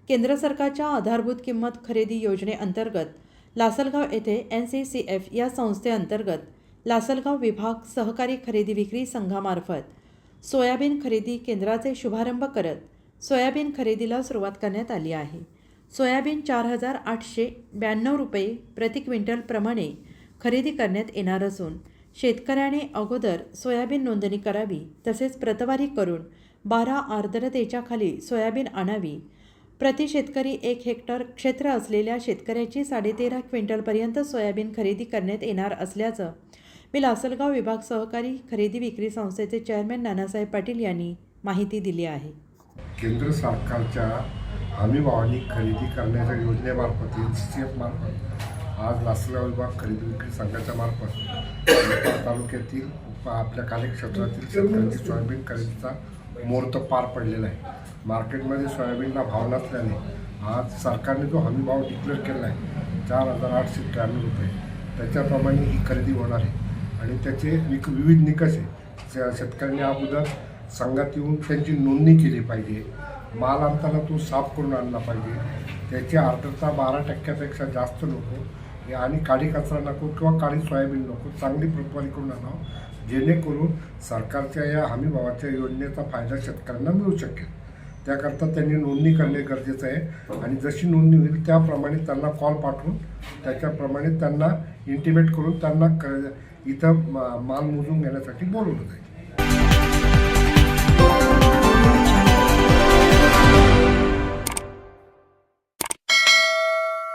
केंद्र सरकारच्या आधारभूत किंमत खरेदी योजनेअंतर्गत लासलगाव येथे NCCF या संस्थेअंतर्गत लासलगाव विभाग सहकारी खरेदी विक्री संघामार्फत सोयाबीन खरेदी केंद्राचे शुभारंभ करत सोयाबीन खरेदीला सुरुवात करण्यात आली आहे। सोयाबीन 4,892 रुपये प्रति क्विंटल प्रमाणे खरेदी करण्यात येणार असून शेतकऱ्याने अगोदर सोयाबीन नोंदणी करावी, तसेच प्रतवारी करून 12 आर्द्रतेच्या खाली सोयाबीन आणावी। प्रति शेतकरी 1 हेक्टर क्षेत्र असलेल्या शेतकऱ्याची 13.5 क्विंटलपर्यंत सोयाबीन खरेदी करण्यात येणार असल्याचं मी लासलगाव विभाग सहकारी खरेदी विक्री संस्थेचे चेअरमॅन नानासाहेब पाटील यांनी माहिती दिली आहे। केंद्र सरकारच्या हमीभावाने खरेदी करण्याच्या योजनेमार्फत NCCF मार्फत आज लासलगाव विभाग खरेदी विक्री संघाच्या मार्फत तालुक्यातील आपल्या कार्यक्षेत्रातील शेतकऱ्यांची सोयाबीन खरेदीचा मुहूर्त पार पडलेला आहे। मार्केटमध्ये सोयाबीनला भाव नसल्याने आज सरकारने जो हमीभाव डिक्लेअर केला आहे 4,893 रुपये, त्याच्याप्रमाणे ही खरेदी होणार आहे आणि त्याचे विविध निकष आहे। शेतकऱ्यांनी अगोदर संघात येऊन त्यांची नोंदणी केली पाहिजे, माल आणताना तो साफ करून आणला पाहिजे, त्याची आर्द्रता 12% जास्त नको आणि काळी कचरा नको किंवा काळी सोयाबीन नको, चांगली प्रतवारी करून आणावं, जेणेकरून सरकारच्या या हमीभावाच्या योजनेचा फायदा शेतकऱ्यांना मिळू शकेल। त्याकरता त्यांनी नोंदणी करणे गरजेचं आहे आणि जशी नोंदणी होईल त्याप्रमाणे त्यांना कॉल पाठवून त्याच्याप्रमाणे त्यांना इंटिमेट करून त्यांना इथं माल मोजून घेण्यासाठी बोलवलं जाईल।